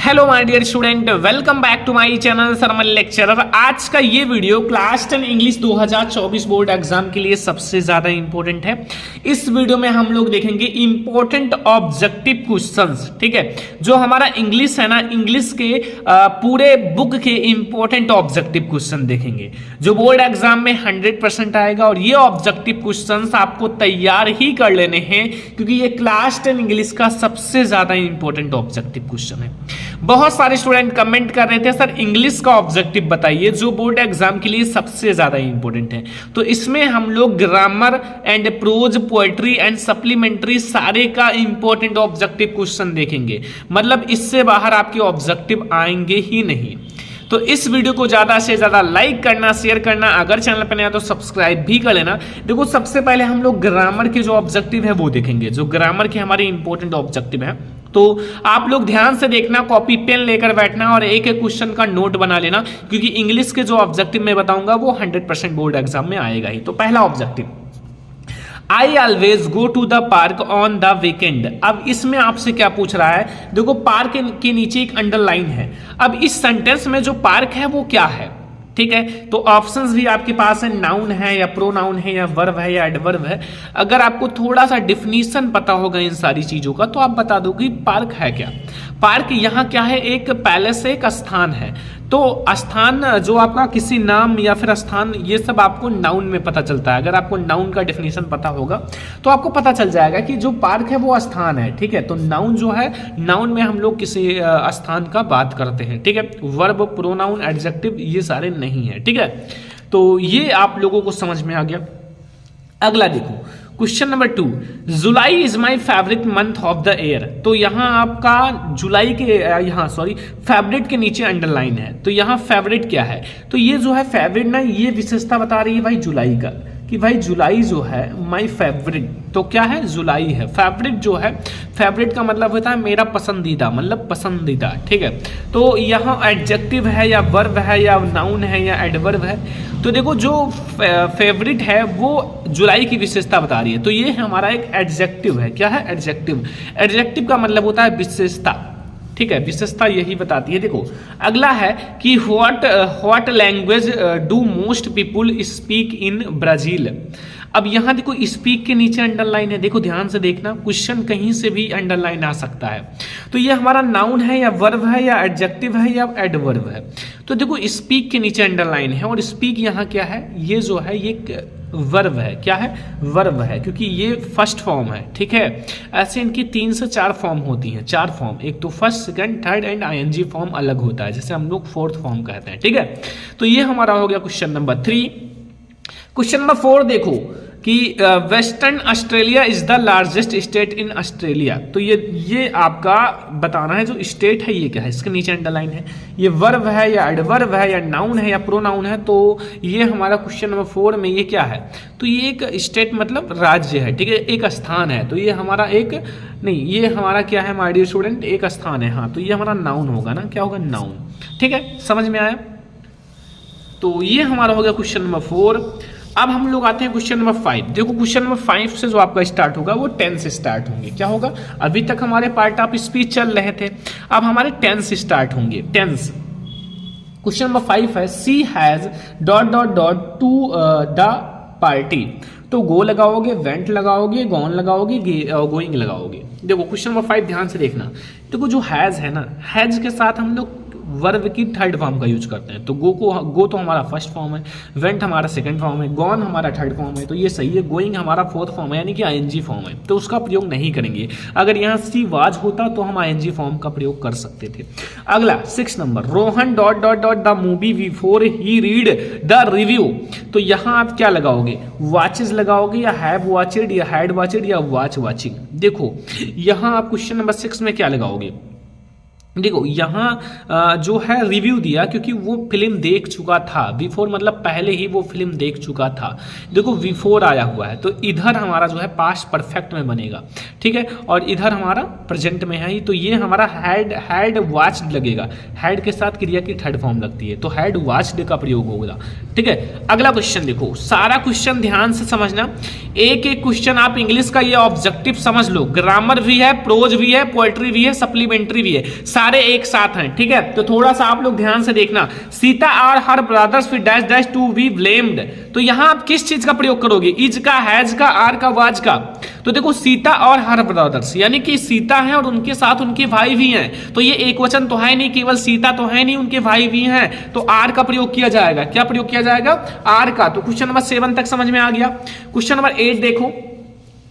Hello my dear student, welcome back to my channel सरमल lecturer. आज का ये video class 10 English 2024 board exam के लिए सबसे ज्यादा इंपॉर्टेंट है। इस वीडियो में हम लोग देखेंगे इंपॉर्टेंट ऑब्जेक्टिव क्वेश्चंस। ठीक है, जो हमारा इंग्लिश है ना, इंग्लिश के पूरे बुक के इंपॉर्टेंट ऑब्जेक्टिव क्वेश्चन देखेंगे जो बोर्ड एग्जाम में 100% आएगा। और ये ऑब्जेक्टिव क्वेश्चंस आपको तैयार ही कर लेने हैं क्योंकि ये क्लास 10 इंग्लिश का सबसे ज्यादा इंपॉर्टेंट ऑब्जेक्टिव क्वेश्चन है। बहुत सारे स्टूडेंट कमेंट कर रहे थे सर इंग्लिश का ऑब्जेक्टिव बताइए जो बोर्ड एग्जाम के लिए सबसे ज्यादा इंपॉर्टेंट है। तो इसमें हम लोग grammar and prose, poetry and supplementary सारे का इंपॉर्टेंट ऑब्जेक्टिव क्वेश्चन देखेंगे। मतलब इससे बाहर आपके ऑब्जेक्टिव आएंगे ही नहीं। तो इस वीडियो को ज्यादा से ज्यादा लाइक करना, शेयर करना, अगर चैनल पर नया तो सब्सक्राइब भी कर लेना। देखो, सबसे पहले हम लोग ग्रामर के जो ऑब्जेक्टिव है वो देखेंगे, जो ग्रामर के हमारे इंपॉर्टेंट ऑब्जेक्टिव है। तो आप लोग ध्यान से देखना, कॉपी पेन लेकर बैठना और एक एक क्वेश्चन का नोट बना लेना क्योंकि इंग्लिश के जो ऑब्जेक्टिव मैं बताऊंगा वो 100% बोर्ड एग्जाम में आएगा ही। तो पहला objective, I always go to the park on the weekend. अब इसमें आपसे क्या पूछ रहा है, देखो पार्क के नीचे एक अंडरलाइन है। अब इस सेंटेंस में जो पार्क है वो क्या है, ठीक है। तो ऑप्शंस भी आपके पास है, नाउन है या प्रोनाउन है या वर्ब है या एडवर्ब है। अगर आपको थोड़ा सा डिफिनीशन पता होगा इन सारी चीजों का तो आप बता दो कि पार्क है क्या। पार्क यहाँ क्या है, एक पैलेस, एक स्थान है। तो स्थान जो आपका किसी नाम या फिर स्थान, ये सब आपको नाउन में पता चलता है। अगर आपको नाउन का डेफिनेशन पता होगा तो आपको पता चल जाएगा कि जो पार्क है वो स्थान है, ठीक है। तो नाउन जो है, नाउन में हम लोग किसी स्थान का बात करते हैं, ठीक है। वर्ब, प्रोनाउन, एडजेक्टिव ये सारे नहीं है, ठीक है। तो ये आप लोगों को समझ में आ गया। अगला देखो, question number 2, July is my favourite month of the year. तो यहाँ आपका जुलाई के फेवरेट के नीचे अंडरलाइन है। तो यहाँ फेवरेट क्या है, तो ये जो है फेवरेट ना, ये विशेषता बता रही है भाई जुलाई का, कि भाई जुलाई जो है माई फेवरेट। तो क्या है, जुलाई है। फेवरेट जो है, फेवरेट का मतलब होता है मेरा पसंदीदा, मतलब पसंदीदा, ठीक है। तो यहाँ एडजेक्टिव है या वर्ब है या नाउन है या एडवर्ब है। तो देखो, जो फेवरेट है वो जुलाई की विशेषता बता रही है। तो ये हमारा एक एडजेक्टिव है। क्या है, एडजेक्टिव। एडजेक्टिव का मतलब होता है विशेषता, ठीक है। विशेषता यही बताती है। देखो, अगला है कि what language do most people speak in Brazil. अब यहाँ देखो, स्पीक के नीचे अंडरलाइन है। देखो ध्यान से देखना, क्वेश्चन कहीं से भी अंडरलाइन आ सकता है। तो ये हमारा नाउन है या वर्ब है या एडजेक्टिव है या एडवर्ब है। तो देखो, स्पीक के नीचे अंडरलाइन है और स्पीक यहाँ क्या है, ये जो है ये वर्ब है। क्या है, वर्ब है, क्योंकि ये फर्स्ट फॉर्म है, ठीक है। ऐसे इनकी 3 से 4 फॉर्म होती हैं, 4 फॉर्म। एक तो first, second, third and I N G form अलग होता है, जैसे हम लोग 4th फॉर्म कहते हैं, ठीक है। तो ये हमारा हो गया क्वेश्चन नंबर 3। क्वेश्चन नंबर 4 देखो कि western Australia is the largest state in Australia. तो ये आपका बताना है, जो स्टेट है ये क्या है, इसके नीचे अंडरलाइन है। ये वर्ब है या एडवर्ब है या नाउन है या प्रोनाउन है। तो ये हमारा क्वेश्चन नंबर 4 में ये क्या है, तो ये एक स्टेट मतलब राज्य है, ठीक है, एक स्थान है। तो ये हमारा एक नहीं, ये हमारा क्या है माय डियर स्टूडेंट, एक स्थान है। हाँ, तो ये हमारा नाउन होगा ना, क्या होगा, नाउन, ठीक है। समझ में आया। तो ये हमारा हो गया क्वेश्चन नंबर 4। अब हम लोग आते हैं क्वेश्चन नंबर 5। देखो, क्वेश्चन नंबर 5 से जो आपका स्टार्ट होगा वो टेंस से स्टार्ट होंगे। क्या होगा, अभी तक हमारे पार्ट ऑफ स्पीच चल रहे थे, अब हमारे टेंस स्टार्ट होंगे। टेंस, क्वेश्चन नंबर 5 है, सी हैज ... टू द पार्टी। तो गो लगाओगे, वेंट लगाओगे, गॉन लगाओगे, गोइंग लगाओगे। देखो क्वेश्चन नंबर 5 ध्यान से देखना। देखो, जो हैज है ना, हैज के साथ हम लोग वर्ब की थर्ड फॉर्म का यूज करते हैं। तो गो तो हमारा फर्स्ट फॉर्म है, वेंट हमारा सेकंड फॉर्म है, गॉन हमारा थर्ड फॉर्म है, तो ये सही है। गोइंग हमारा 4th फॉर्म है, यानी कि आईएनजी फॉर्म है, तो उसका प्रयोग नहीं करेंगे। अगर यहाँ सी वाज होता तो हम आईएनजी फॉर्म का प्रयोग कर सकते थे। अगला 6 number, Rohan ... the movie before he read the review. तो यहाँ आप क्या लगाओगे, वॉचेज लगाओगे या हैव वॉचेड या हैड वॉचेड या वॉच वॉचिंग। देखो यहाँ आप क्वेश्चन नंबर 6 में क्या लगाओगे, देखो यहाँ जो है रिव्यू दिया, क्योंकि वो फिल्म देख चुका था। बिफोर मतलब पहले ही वो फिल्म देख चुका था। देखो बिफोर आया हुआ है, तो इधर हमारा जो है पास्ट परफेक्ट में बनेगा, ठीक है। और इधर हमारा प्रेजेंट में है ही, तो ये हमारा हैड वॉच्ड लगेगा। हैड के साथ क्रिया की थर्ड फॉर्म लगती है, तो हैड वॉच्ड का प्रयोग होगा, ठीक है। अगला क्वेश्चन देखो, सारा क्वेश्चन ध्यान से समझना, एक एक क्वेश्चन आप इंग्लिश का ये ऑब्जेक्टिव समझ लो, ग्रामर भी है, प्रोज भी है, पोएट्री भी है, सप्लीमेंट्री भी है, सारे एक साथ हैं, ठीक है। तो थोड़ा सा आप लोग ध्यान से देखना, सीता और हर ब्रदर्स फिर dash dash to be blamed, तो यहां आप किस चीज का प्रयोग करोगे, इज का, हैज का, आर का, वाज का। तो देखो सीता और हर ब्रदर्स यानी कि सीता है और उनके साथ उनके भाई भी हैं, तो ये एक वचन तो है नहीं, केवल सीता तो है नहीं, उनके भाई भी हैं, तो आर का प्रयोग किया जाएगा। क्या प्रयोग किया जाएगा, आर का। तो क्वेश्चन नंबर 7 तक समझ में आ गया। क्वेश्चन नंबर 8 देखो,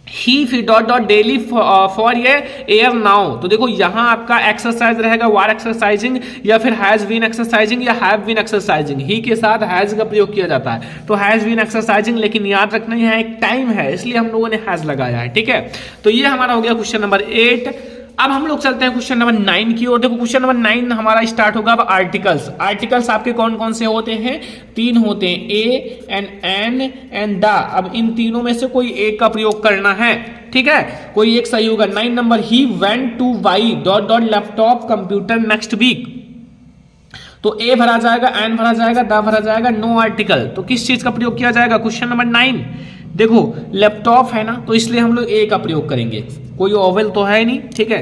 ही फिर डॉट डॉट डेली फॉर ये एयर नाउ, तो देखो यहां आपका एक्सरसाइज रहेगा, वार एक्सरसाइजिंग या फिर हैज बीन एक्सरसाइजिंग या हैव बीन एक्सरसाइजिंग। ही के साथ हैज का प्रयोग किया जाता है, तो हैज बीन एक्सरसाइजिंग, लेकिन याद रखना यहां एक टाइम है इसलिए हम लोगों ने हैज लगाया है, ठीक है। तो ये हमारा हो गया क्वेश्चन नंबर 8। अब हम लोग चलते हैं क्वेश्चन नंबर 9 की ओर। देखो क्वेश्चन नंबर 9 हमारा स्टार्ट होगा अब आर्टिकल्स। आर्टिकल्स आपके कौन कौन से होते हैं, 3 होते हैं, ए एन एंड द। अब इन तीनों में से कोई एक का प्रयोग करना है, ठीक है, कोई एक सही होगा। 9 number, he went to buy dot dot laptop computer next week, तो ए भरा जाएगा, एन भरा जाएगा, द भरा जाएगा, नो आर्टिकल। तो किस चीज का प्रयोग किया जाएगा, क्वेश्चन नंबर 9 देखो लैपटॉप है ना, तो इसलिए हम लोग ए का प्रयोग करेंगे, कोई ओवल तो है नहीं, ठीक है।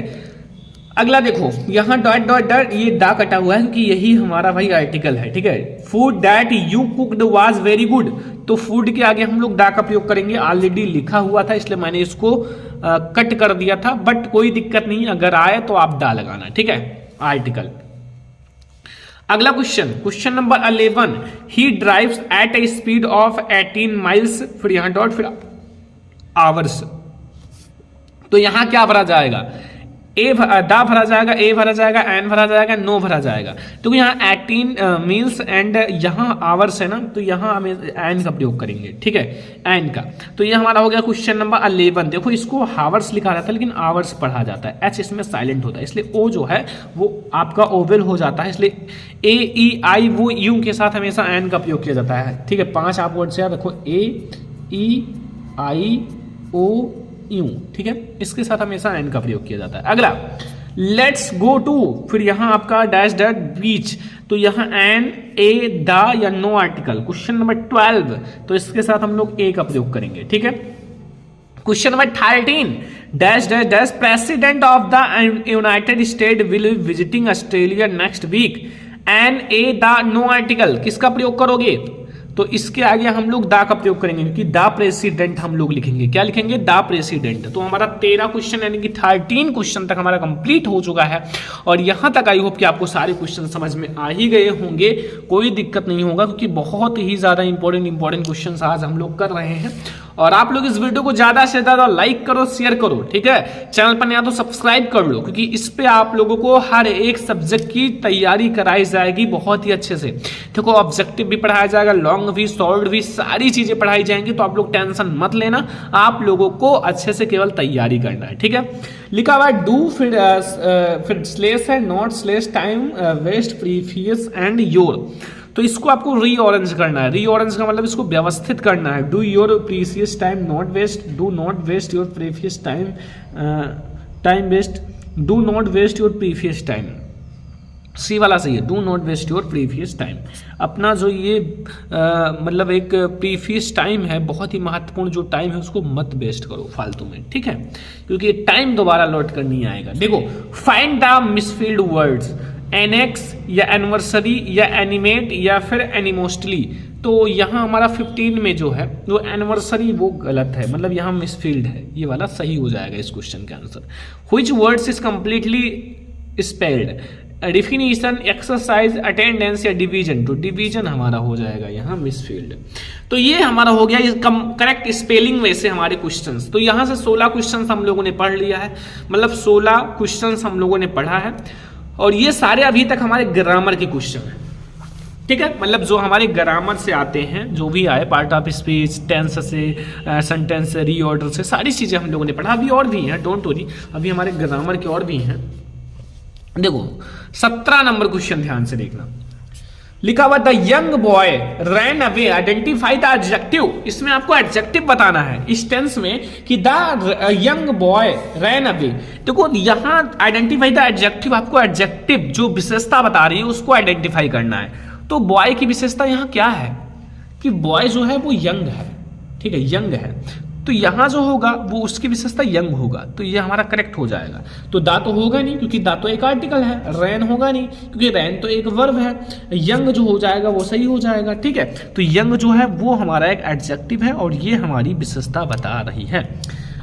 अगला देखो यहाँ डॉट डॉट डॉट, ये दा कटा हुआ है क्योंकि यही हमारा भाई आर्टिकल है, ठीक है। Food that you cooked was very good, तो फूड के आगे हम लोग दा का प्रयोग करेंगे, ऑलरेडी लिखा हुआ था इसलिए मैंने इसको कट कर दिया था, बट कोई दिक्कत नहीं, अगर आए तो आप दा लगाना, ठीक है, आर्टिकल। अगला question, question number 11, he drives at a speed of 18 miles, फिर यहां डॉट फिर आवर्स, तो यहां क्या भरा जाएगा, ए दा भरा जाएगा, ए भरा जाएगा, एन भरा जाएगा, नो भरा जाएगा। तो यहाँ 18 मील्स एंड यहाँ आवर्स है ना, तो यहाँ हम एन का प्रयोग करेंगे, ठीक है, एन का। तो ये हमारा हो गया क्वेश्चन नंबर 11। देखो इसको हावर्स लिखा रहता है लेकिन आवर्स पढ़ा जाता है, एच इसमें साइलेंट होता है, इसलिए ओ जो है वो आपका ओवेल हो जाता है, इसलिए ए ई आई वो यू के साथ हमेशा एन का प्रयोग किया जाता है, ठीक है। 5 आप वर्ड से याद रखो, ए ई आई ओ यू, ठीक है, इसके साथ हमेशा एन का प्रयोग किया जाता है। अगला लेट्स गो टू, फिर यहां आपका डैश डैश बीच, तो यहां एन, ए, द या नो आर्टिकल। क्वेश्चन नंबर 12, तो इसके साथ हम लोग ए का प्रयोग करेंगे, ठीक है। Question number 13, dash dash dash president of the united state will be visiting Australia next week, an, a, the, no article, किसका प्रयोग करोगे, तो इसके आगे हम लोग दा का प्रयोग करेंगे क्योंकि दा प्रेसिडेंट हम लोग लिखेंगे, क्या लिखेंगे, दा प्रेसिडेंट। तो हमारा 13 क्वेश्चन यानी कि 13 क्वेश्चन तक हमारा कंप्लीट हो चुका है, और यहां तक आई होप कि आपको सारे क्वेश्चन समझ में आ ही गए होंगे, कोई दिक्कत नहीं होगा क्योंकि बहुत ही ज्यादा इंपॉर्टेंट क्वेश्चन आज हम लोग कर रहे हैं। और आप लोग इस वीडियो को ज्यादा से ज्यादा लाइक करो, शेयर करो, ठीक है, चैनल पर नया तो सब्सक्राइब कर लो क्योंकि इस पे आप लोगों को हर एक सब्जेक्ट की तैयारी कराई जाएगी बहुत ही अच्छे से। देखो ऑब्जेक्टिव भी पढ़ाया जाएगा, लॉन्ग भी, शॉर्ट भी, सारी चीजें पढ़ाई जाएंगी, तो आप लोग टेंशन मत लेना, आप लोगों को अच्छे से केवल तैयारी करना है, ठीक है। लिखा हुआ डू, फिर स्लेश है, not slash, time waste, previous and your, तो इसको आपको रीऑरेंज करना है। रीऑरेंज का मतलब इसको व्यवस्थित करना है। Do your previous time not waste, do not waste your previous time, time waste, do not waste your previous time, C वाला सही है, do not waste your previous time. अपना जो ये मतलब एक प्रीवियस टाइम है, बहुत ही महत्वपूर्ण जो टाइम है उसको मत वेस्ट करो फालतू में, ठीक है, क्योंकि टाइम दोबारा लौट कर नहीं आएगा। देखो find the misfield words, annex या एनिवर्सरी या एनिमेट या फिर एनिमोस्टली, तो यहाँ हमारा 15 में जो है वो एनिवर्सरी वो गलत है, मतलब यहाँ मिसफील्ड है, ये वाला सही हो जाएगा इस क्वेश्चन के answer. Which words is completely spelled, definition, exercise, attendance या डिवीजन, तो डिवीजन हमारा हो जाएगा यहाँ मिसफील्ड। तो ये हमारा हो गया करेक्ट स्पेलिंग में से हमारे क्वेश्चंस। तो यहाँ से 16 क्वेश्चंस हम लोगों ने पढ़ लिया है, मतलब 16 क्वेश्चंस हम लोगों ने पढ़ा है, और ये सारे अभी तक हमारे ग्रामर के क्वेश्चन हैं, ठीक है, मतलब जो हमारे ग्रामर से आते हैं, जो भी आए, पार्ट ऑफ स्पीच, टेंस से, सेंटेंस से, रीऑर्डर से, सारी चीजें हम लोगों ने पढ़ा। अभी और भी हैं, डोंट वरी, अभी हमारे ग्रामर के और भी हैं। देखो 17 नंबर क्वेश्चन ध्यान से देखना, लिखा हुआ the young boy ran away, identify the adjective, इसमें आपको एडजेक्टिव बताना है इस टेंस में कि the young boy ran away. देखो यहां आइडेंटिफाई द एडजेक्टिव, आपको एडजेक्टिव जो विशेषता बता रही है उसको आइडेंटिफाई करना है। तो बॉय की विशेषता यहां क्या है, कि बॉय जो है वो यंग है, ठीक है, यंग है, तो यहाँ जो होगा वो उसकी विशेषता यंग होगा, तो ये हमारा करेक्ट हो जाएगा। तो दा तो होगा नहीं क्योंकि दा तो एक आर्टिकल है, रैन होगा नहीं क्योंकि रैन तो एक वर्ब है, यंग जो हो जाएगा वो सही हो जाएगा, ठीक है। तो यंग जो है वो हमारा एक एडजेक्टिव है और ये हमारी विशेषता बता रही है।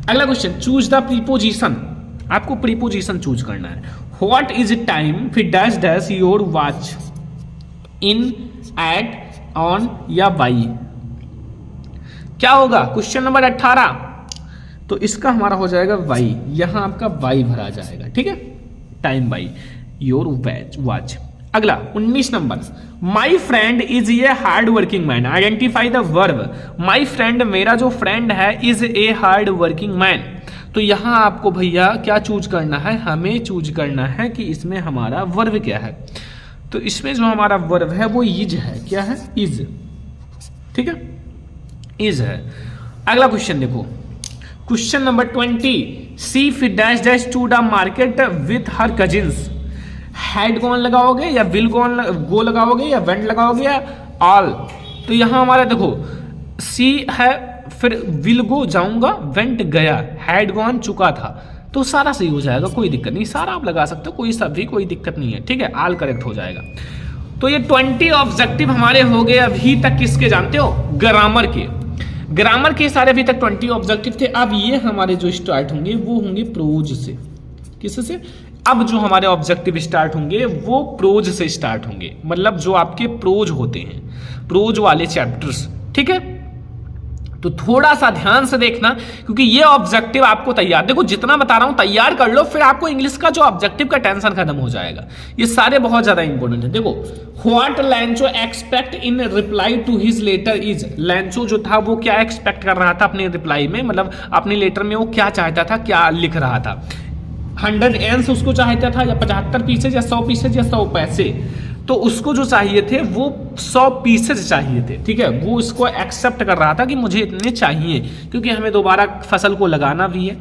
अगला क्वेश्चन, चूज द प्रीपोजिशन, आपको प्रीपोजिशन चूज करना है। व्हाट इज टाइम फिर dash dash your watch, in, at, on या बाई, क्या होगा? क्वेश्चन नंबर 18, तो इसका हमारा हो जाएगा वाई, यहां आपका वाई भरा जाएगा, ठीक है, टाइम बाई योर वॉच। अगला 19 number, my friend is a hard working man, identify the verb. My friend, मेरा जो फ्रेंड है, is a hard working man, तो यहां आपको भैया क्या चूज करना है? हमें चूज करना है कि इसमें हमारा वर्ब क्या है। तो इसमें जो हमारा वर्ब है वो इज है, क्या है? इज, ठीक है, इज है। अगला क्वेश्चन देखो, क्वेश्चन नंबर 20, सी फिर dash dash to the market with her cousins, had कौन लगाओगे या विल कौन गो लगाओगे या वेंट लगाओगे या ऑल? तो यहां हमारा देखो सी है, फिर विल गो जाऊंगा, वेंट गया, हैड गॉन चुका था, तो सारा सही हो जाएगा, कोई दिक्कत नहीं, सारा आप लगा सकते हो, कोई सा भी कोई दिक्कत नहीं है, ठीक है, ऑल करेक्ट हो जाएगा। तो ये 20 ऑब्जेक्टिव हमारे हो गए अभी तक, किसके जानते हो? ग्रामर के। ग्रामर के सारे अभी तक 20 ऑब्जेक्टिव थे। अब ये हमारे जो स्टार्ट होंगे वो होंगे प्रोज से। किससे? अब जो हमारे ऑब्जेक्टिव स्टार्ट होंगे वो प्रोज से स्टार्ट होंगे, मतलब जो आपके प्रोज होते हैं, प्रोज वाले चैप्टर्स, ठीक है। तो थोड़ा सा ध्यान से देखना, क्योंकि ये ऑब्जेक्टिव आपको तैयार, देखो जितना बता रहा हूं तैयार कर लो, फिर आपको इंग्लिश का जो ऑब्जेक्टिव का टेंशन खत्म हो जाएगा। ये सारे बहुत ज्यादा इंपॉर्टेंट है। देखो, what Lencho expect in reply to his letter is, Lencho जो था वो क्या एक्सपेक्ट कर रहा था अपने रिप्लाई में, मतलब अपने लेटर में वो क्या चाहता था, क्या लिख रहा था? 100 एंस उसको चाहता था, या 75 पीसेज, या 100 पीसेज, या 100 पैसे। तो उसको जो चाहिए थे वो 100 पीसेज चाहिए थे, ठीक है। वो उसको एक्सेप्ट कर रहा था कि मुझे इतने चाहिए, क्योंकि हमें दोबारा फसल को लगाना भी है,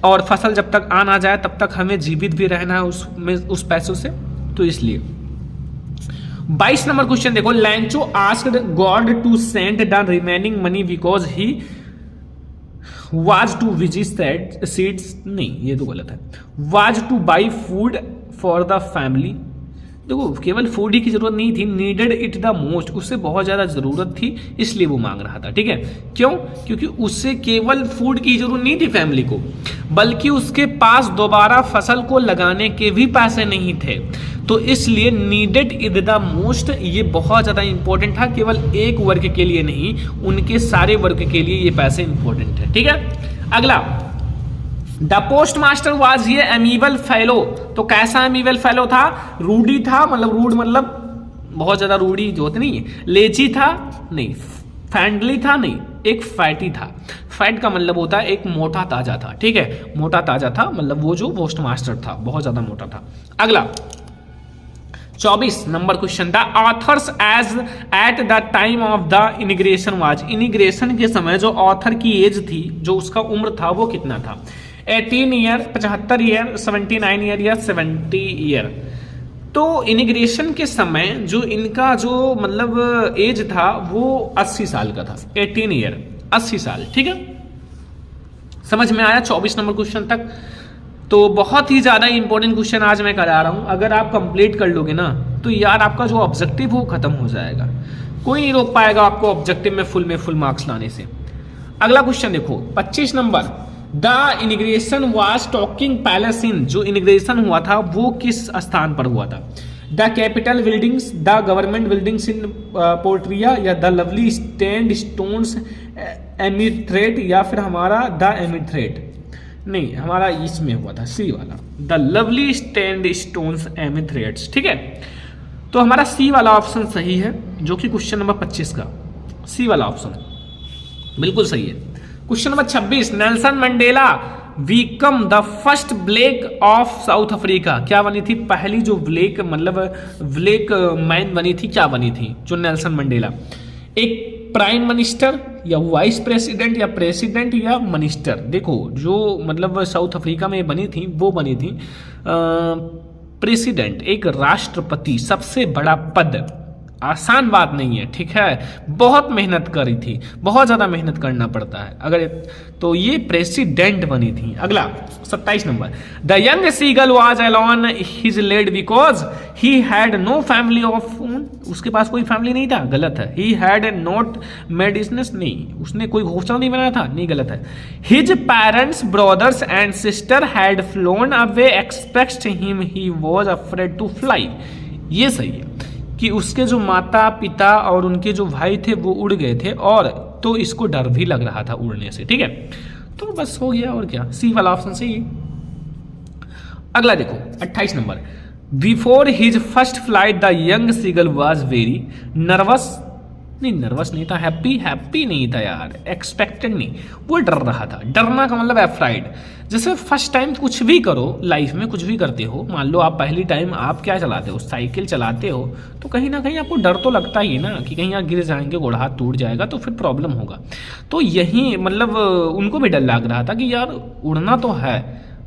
और फसल जब तक आ ना जाए तब तक हमें जीवित भी रहना है उस पैसों से, तो इसलिए। 22 नंबर क्वेश्चन देखो, Lencho asked God to send the remaining money because he was to visit seeds, नहीं ये तो गलत है, was to buy food for the family. देखो, केवल फूड ही की जरूरत नहीं थी, नीडेड इट द मोस्ट, उससे बहुत ज्यादा जरूरत थी, इसलिए वो मांग रहा था, ठीक है। क्यों? क्योंकि उससे केवल फूड की जरूरत नहीं थी फैमिली को, बल्कि उसके पास दोबारा फसल को लगाने के भी पैसे नहीं थे, तो इसलिए नीडेड इट द मोस्ट ये बहुत ज्यादा इंपॉर्टेंट था, केवल एक वर्ग के लिए नहीं, उनके सारे वर्ग के लिए ये पैसे इंपॉर्टेंट है, ठीक है। अगला, द पोस्ट मास्टर वॉज ये एमीबल फेलो, तो कैसा एमीबल फेलो था? रूडी था, मतलब रूड मतलब बहुत ज्यादा रूडी जो होती नहीं, लेजी था नहीं, फ्रेंडली था नहीं, एक फैटी था। फैट का मतलब होता है एक मोटा ताजा था, ठीक है, मोटा ताजा था, मतलब वो जो पोस्ट मास्टर था बहुत ज्यादा मोटा था। अगला 24 number question, the authors age at the time of the immigration was, immigration के समय जो ऑथर की एज थी, जो उसका उम्र था वो कितना था? 18 ईयर, 75 ईयर, 79 ईयर या 70 ईयर। तो इनिग्रेशन के समय जो इनका जो मतलब एज था वो 80 साल का था, 18 ईयर 80 साल, ठीक है। समझ में आया 24 नंबर क्वेश्चन तक? तो बहुत ही ज्यादा इंपॉर्टेंट क्वेश्चन आज मैं करा रहा हूं, अगर आप कंप्लीट कर लोगे ना तो यार आपका जो ऑब्जेक्टिव हो खत्म हो जाएगा, कोई नहीं रोक पाएगा आपको ऑब्जेक्टिव में फुल मार्क्स लाने से। अगला क्वेश्चन देखो 25 number, the immigration was taking place in, जो इनिग्रेशन हुआ था वो किस स्थान पर हुआ था? The capital buildings, the government buildings in Pretoria, या the lovely stand stones amphitheatre, या फिर हमारा द एमिथ्रेट, नहीं हमारा इसमें हुआ था सी वाला, द लवली स्टैंड स्टोन्स एमिथ्रेट्स, ठीक है। तो हमारा सी वाला ऑप्शन सही है, जो कि क्वेश्चन नंबर 25 का सी वाला ऑप्शन बिल्कुल सही है। Question number 26, Nelson Mandela become the first black of South Africa, क्या बनी थी पहली जो ब्लैक मतलब ब्लैक मैन बनी थी, क्या बनी थी जो नेल्सन मंडेला? एक प्राइम मिनिस्टर, या वाइस प्रेसिडेंट, या प्रेसिडेंट, या मिनिस्टर। देखो जो मतलब साउथ अफ्रीका में बनी थी वो बनी थी प्रेसिडेंट, एक राष्ट्रपति, सबसे बड़ा पद आसान बात नहीं है, ठीक है, बहुत मेहनत करी थी, बहुत ज़्यादा मेहनत करना पड़ता है अगर, तो ये प्रेसिडेंट बनी थी। अगला 27 नंबर, the young seagull was alone his ledge because he had no family of own, उसके पास कोई फैमिली नहीं था, गलत है। He had not made business, नहीं, उसने कोई घोंसला नहीं बनाया था, नहीं, गलत है। His parents brothers and sister had flown away expect him he was afraid to fly, ये सही है कि उसके जो माता पिता और उनके जो भाई थे वो उड़ गए थे, और तो इसको डर भी लग रहा था उड़ने से, ठीक है, तो बस हो गया, और क्या, सी वाला ऑप्शन सही है। अगला देखो 28 number, before his first flight the young seagull was very nervous, नहीं नर्वस नहीं था, हैप्पी नहीं था यार, एक्सपेक्टेड नहीं, वो डर रहा था। डरना का मतलब एफ्राइड, जैसे फर्स्ट टाइम कुछ भी करो लाइफ में, कुछ भी करते हो, मान लो आप पहली टाइम आप क्या चलाते हो, साइकिल चलाते हो, तो कहीं ना कहीं आपको डर तो लगता ही है ना कि कहीं आप गिर जाएंगे, गोड़ हाथ टूट जाएगा तो फिर प्रॉब्लम होगा। तो यही मतलब उनको भी डर लग रहा था कि यार उड़ना तो है,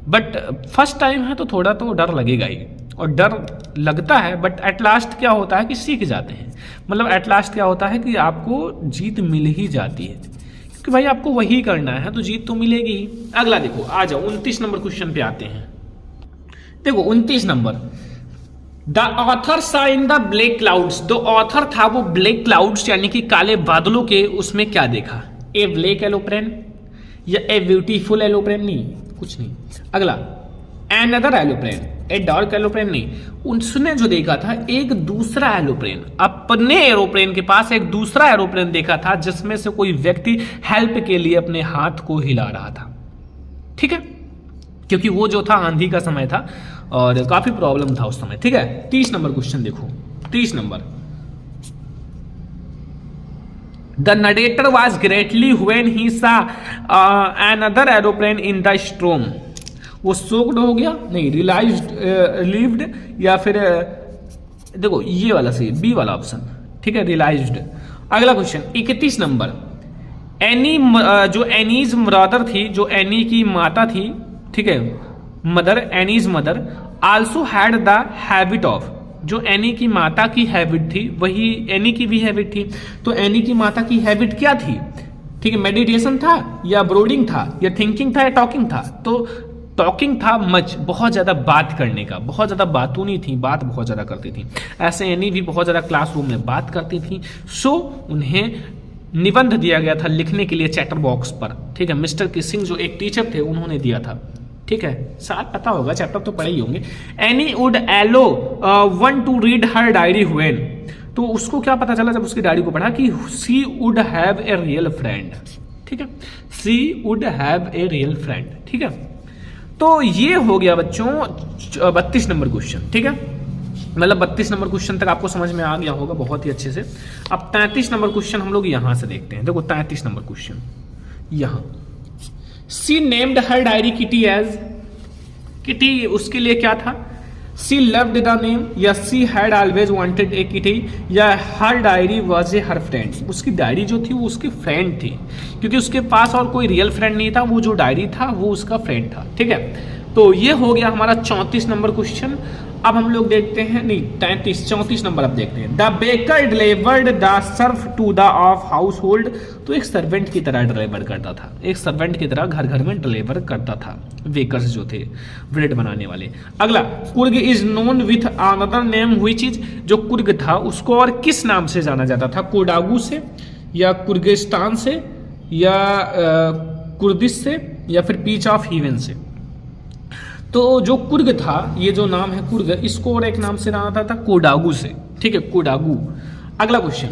बट फर्स्ट टाइम है तो थोड़ा तो डर लगेगा ही, और डर लगता है, बट एट लास्ट क्या होता है कि सीख जाते हैं, मतलब एट लास्ट क्या होता है कि आपको जीत मिल ही जाती है, क्योंकि भाई आपको वही करना है तो जीत तो मिलेगी ही। अगला देखो, आ जाओ 29 नंबर क्वेश्चन पे आते हैं। देखो 29 नंबर, द ऑथर सा इन द ब्लैक क्लाउड्स, जो ऑथर था वो ब्लैक क्लाउड्स यानी कि काले बादलों के उसमें क्या देखा, ए ब्लैक एलोप्लेन या ए ब्यूटीफुल एलोप्लेन, नहीं, कुछ नहीं। अगला एनदर एलोप्लेन, ए डार्क एरोप्लेन, नहीं, उसने जो देखा था एक दूसरा एरोप्लेन, अपने एरोप्लेन के पास एक दूसरा एरोप्लेन देखा था जिसमें से कोई व्यक्ति हेल्प के लिए अपने हाथ को हिला रहा था, ठीक है, क्योंकि वो जो था आंधी का समय था और काफी प्रॉब्लम था उस समय, ठीक है। 30 नंबर क्वेश्चन देखो, 30 number, the narrator was greatly when he saw another aeroplane in the storm, वो सोक्ड हो गया, नहीं, रिलीव्ड, या फिर देखो ये वाला सही, बी वाला ऑप्शन, ठीक है, रियलाइज्ड। अगला क्वेश्चन 31 नंबर, एनी, जो एनीज मदर थी, जो एनी की माता थी, ठीक है, mother, Annie's mother also had the habit of, जो एनी की माता की हैबिट थी वही एनी की भी हैबिट थी, तो एनी की माता की हैबिट क्या थी, ठीक है, मेडिटेशन था या ब्रोडिंग था या थिंकिंग था या टॉकिंग था, तो टॉकिंग था, मच, बहुत ज्यादा बात करने का, बहुत ज्यादा बातूनी थी, बात बहुत ज्यादा करती थी, ऐसे एनी भी बहुत ज्यादा क्लासरूम में बात करती थी, सो उन्हें निबंध दिया गया था लिखने के लिए चैटर बॉक्स पर, ठीक है, मिस्टर किसिंग जो एक टीचर थे उन्होंने दिया था, ठीक है, साथ पता होगा, चैप्टर तो पढ़े ही होंगे। Anne would allow one to read her diary when, तो उसको क्या पता चला जब उसकी डायरी को पढ़ा कि she would have a real friend, ठीक है, she would have a real friend, ठीक है। तो ये हो गया बच्चों 32 नंबर क्वेश्चन, ठीक है, मतलब 32 नंबर क्वेश्चन तक आपको समझ में आ गया होगा बहुत ही अच्छे से। अब 33 नंबर क्वेश्चन हम लोग यहां से देखते हैं। देखो 33 नंबर क्वेश्चन, यहां she named her diary Kitty as, Kitty उसके लिए क्या था, सी लव्ड द नेम, या she had always wanted a kitty, या her diary was a her friend, उसकी डायरी जो थी वो उसकी फ्रेंड थी, क्योंकि उसके पास और कोई रियल फ्रेंड नहीं था, वो जो डायरी था वो उसका फ्रेंड था, ठीक है। तो ये हो गया हमारा 34 नंबर क्वेश्चन। अब हम लोग देखते हैं, नहीं 34 नंबर अब देखते हैं। The baker delivered the surf to the of household, तो एक सर्वेंट की तरह डिलीवर करता था, एक सर्वेंट की तरह घर घर में डिलीवर करता था, बेकर्स जो थे ब्रेड बनाने वाले। अगला, Coorg is known with another name which is, जो कुर्ग था उसको और किस नाम से जाना जाता था, कोडागू से या कुर्गिस्तान से या कुर्दिश से या फिर पीच ऑफ हीवन से। तो जो कुर्ग था, ये जो नाम है कुर्ग, इसको और एक नाम से जाना था कोडागू से, ठीक है, कोडागू। अगला question,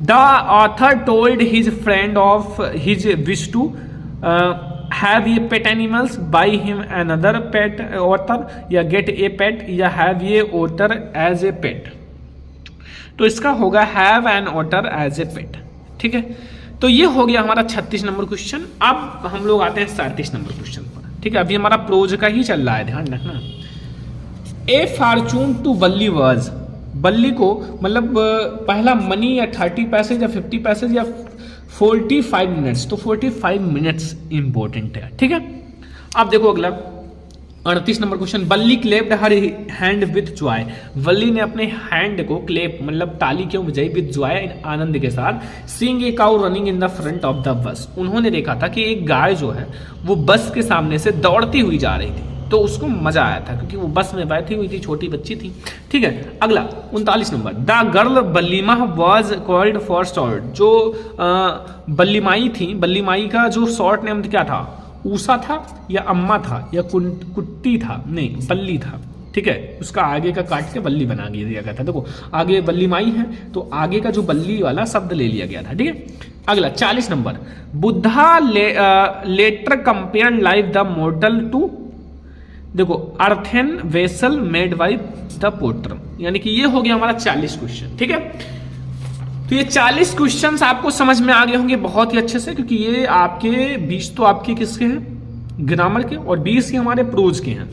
the author told his friend of his wish to have ये pet animals, buy him another pet otter, या गेट ए पेट, या हैव ये ऑथर एज ए पेट। तो इसका होगा have an otter as a pet, ठीक है। तो ये हो गया हमारा 36 नंबर क्वेश्चन। अब हम लोग आते हैं 37 नंबर क्वेश्चन पर, ठीक है, अभी हमारा प्रोज का ही चल रहा है, ध्यान रखना। ए फॉर्चून टू बल्ली वाज, बल्ली को मतलब पहला मनी या 30 पैसे या 50 पैसे या 45 मिनट्स, तो 45 मिनट्स इंपॉर्टेंट है, ठीक है। अब देखो अगला 38 नंबर क्वेश्चन, बल्ली क्लेप्ड हर हैंड विथ जॉय। वल्ली ने अपने हैंड को क्लेप मतलब ताली क्यों बजाई, विथ जॉय आनंद के साथ। Seeing a cow running in the front of the bus, उन्होंने देखा था कि एक गाय जो है वो बस के सामने से दौड़ती हुई जा रही थी, तो उसको मजा आया था क्योंकि वो बस में बैठी हुई थी, छोटी बच्ची थी। ठीक है, अगला 39 number, the girl Valliammai was called for short. जो बल्लीमाई थी, बल्लीमाई का जो शॉर्ट नेम क्या था, ऊषा था या अम्मा था या कुट्टी था, नहीं बल्ली था। ठीक है, उसका आगे का काट के बल्ली बना दिया गया था। देखो आगे बल्लीमाई है तो आगे का जो बल्ली वाला शब्द ले लिया गया था। ठीक है, अगला 40 number, Buddha later compare life the model to, देखो earthen vessel made by the potter, यानी कि ये हो गया हमारा 40 क्वेश्चन। ठीक है, तो ये 40 क्वेश्चंस आपको समझ में आ गए होंगे बहुत ही अच्छे से, क्योंकि ये आपके 20 तो आपके किसके हैं, ग्रामर के, और 20 ही हमारे प्रोज के हैं।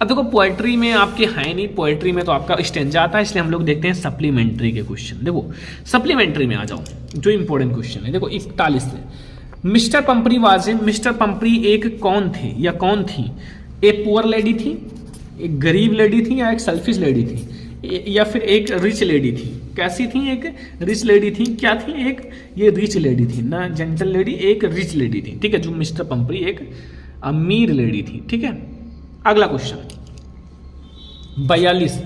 अब देखो पोएट्री में आपके है नहीं, पोएट्री में तो आपका स्टेंजा आता है, इसलिए हम लोग देखते हैं सप्लीमेंट्री के क्वेश्चन। देखो सप्लीमेंट्री में आ जाओ, जो इंपॉर्टेंट क्वेश्चन है। देखो 41 में, मिस्टर पंपरी वाजिन, मिस्टर पंपरी एक कौन थे या कौन थी, एक पुअर लेडी थी, एक गरीब लेडी थी, या एक सेल्फिश लेडी थी, या फिर एक रिच लेडी थी। कैसी थी, एक रिच लेडी थी। क्या थी, एक ये रिच लेडी थी ना, जेंटल लेडी, एक रिच लेडी थी। ठीक है, जो मिस्टर पंपरी एक अमीर लेडी थी। ठीक है, अगला question 42,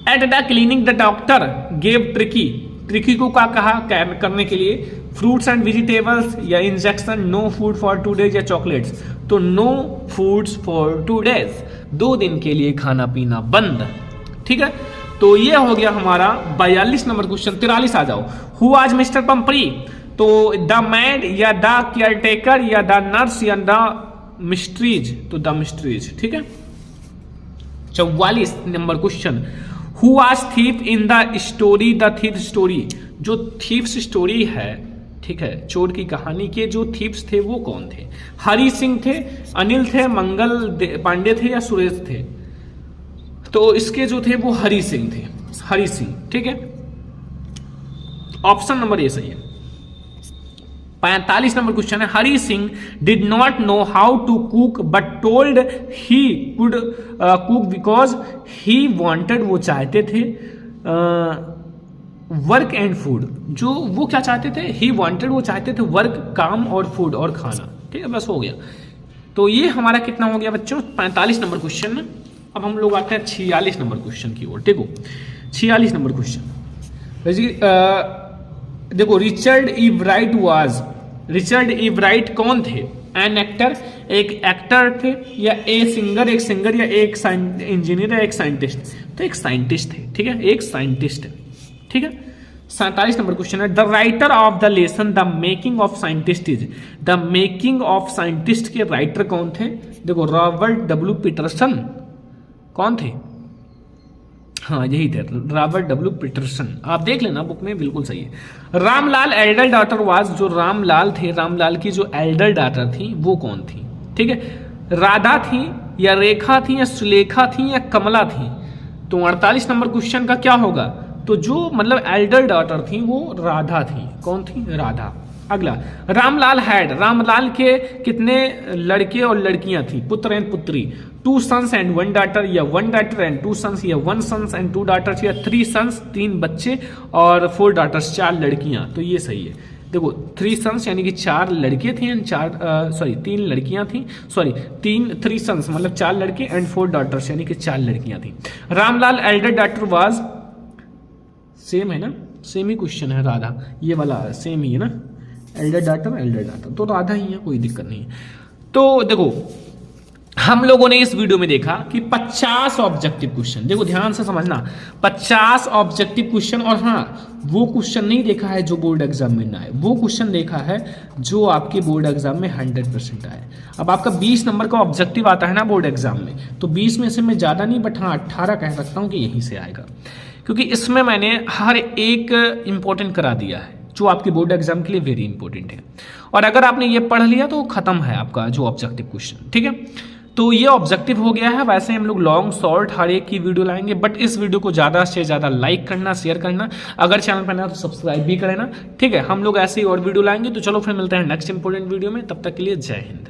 at the clinic the doctor gave Tricky, Tricky को क्या कहा करने के लिए, फ्रूट्स एंड वेजिटेबल्स या injection, no food for 2 days या चॉकलेट्स। तो नो फूड्स फॉर 2 days, 2 दिन के लिए खाना पीना बंद। ठीक है, तो ये हो गया हमारा 42 नंबर क्वेश्चन। 43 आ जाओ, हु आज मिस्टर पंपरी, तो द मैड या द केयरटेकर या द नर्स या द मिस्ट्रीज, तो द मिस्ट्रीज। ठीक है, 44 नंबर क्वेश्चन, हु आज thief in the story the thief story, जो थीफ्स स्टोरी है, ठीक है, चोर की कहानी के जो थीफ्स थे वो कौन थे, हरि सिंह थे, अनिल थे, मंगल पांडे थे या सुरेश थे। तो इसके जो थे वो हरि सिंह थे, हरि सिंह। ठीक है, ऑप्शन नंबर ए सही है। 45 नंबर क्वेश्चन है, Hari Singh did not know how to cook but told he could cook because he wanted, वो चाहते थे वर्क एंड फूड, जो वो क्या चाहते थे, ही वांटेड, वो चाहते थे वर्क काम और फूड और खाना। ठीक है, बस हो गया। तो ये हमारा कितना हो गया बच्चों, 45 नंबर क्वेश्चन में। अब हम लोग आते हैं 46 नंबर क्वेश्चन की ओर। देखो 46 नंबर क्वेश्चन, देखो रिचर्ड इवराइट वाज, रिचर्ड इवराइट कौन थे, एन एक्टर, एक एक्टर थे, या ए सिंगर, एक सिंगर, या एक इंजीनियर, या एक साइंटिस्ट। तो एक साइंटिस्ट थे। ठीक है, एक साइंटिस्ट है। ठीक है, 47 नंबर क्वेश्चन है, the writer of the lesson the making of scientist is, the making of scientist के राइटर कौन थे। देखो रॉबर्ट डब्ल्यू पीटरसन, कौन थे, हाँ यही थे, रॉबर्ट डब्ल्यू पीटरसन। आप देख लेना बुक में, बिल्कुल सही है। रामलाल एल्डर डॉटर वाज, जो रामलाल थे, रामलाल की जो एल्डर डॉटर थी वो कौन थी। ठीक है, राधा थी या रेखा थी या सुलेखा थी या कमला थी। तो 48 नंबर क्वेश्चन का क्या होगा, तो जो मतलब एल्डर डॉटर थी वो राधा थी। कौन थी, राधा। अगला, रामलाल हैड, रामलाल के कितने लड़के और लड़कियां थी, पुत्र एंड पुत्री, 2 sons and 1 daughter, या 1 daughter and 2 sons, या 1 sons and 2 daughters, या 3 sons 3 बच्चे और 4 daughters 4 लड़कियां। तो ये सही है। देखो 3 sons यानी कि 4 लड़के थे, 3 लड़कियां थी, 3 sons मतलब 4 लड़के एंड 4 daughters यानी कि 4 लड़कियां थी। Ramlal Elder daughter was, same है ना, सेम ही क्वेश्चन है, राधा, ये वाला सेम ही है ना, एल्डर डॉटर तो राधा ही है, कोई दिक्कत नहीं है। तो देखो हम लोगों ने इस वीडियो में देखा कि 50 ऑब्जेक्टिव क्वेश्चन, देखो ध्यान से समझना, 50 ऑब्जेक्टिव क्वेश्चन, और हाँ वो क्वेश्चन नहीं देखा है जो बोर्ड एग्जाम में ना आए, वो क्वेश्चन देखा है जो आपके बोर्ड एग्जाम में 100% आए। अब आपका 20 नंबर का ऑब्जेक्टिव आता है ना बोर्ड एग्जाम में, तो 20 में से मैं ज़्यादा नहीं बट हाँ 18 कह सकता हूँ कि यहीं से आएगा, क्योंकि इसमें मैंने हर एक इंपॉर्टेंट करा दिया है जो आपके बोर्ड एग्जाम के लिए वेरी इंपॉर्टेंट है। और अगर आपने ये पढ़ लिया तो खत्म है आपका जो ऑब्जेक्टिव क्वेश्चन। ठीक है, तो ये ऑब्जेक्टिव हो गया है। वैसे हम लोग लॉन्ग शॉर्ट हर एक की वीडियो लाएंगे, बट इस वीडियो को ज़्यादा से ज़्यादा लाइक करना, शेयर करना, अगर चैनल पर नया तो सब्सक्राइब भी करना। ठीक है, हम लोग ऐसे ही और वीडियो लाएंगे। तो चलो फिर मिलते हैं नेक्स्ट इंपॉर्टेंट वीडियो में, तब तक के लिए जय हिंद।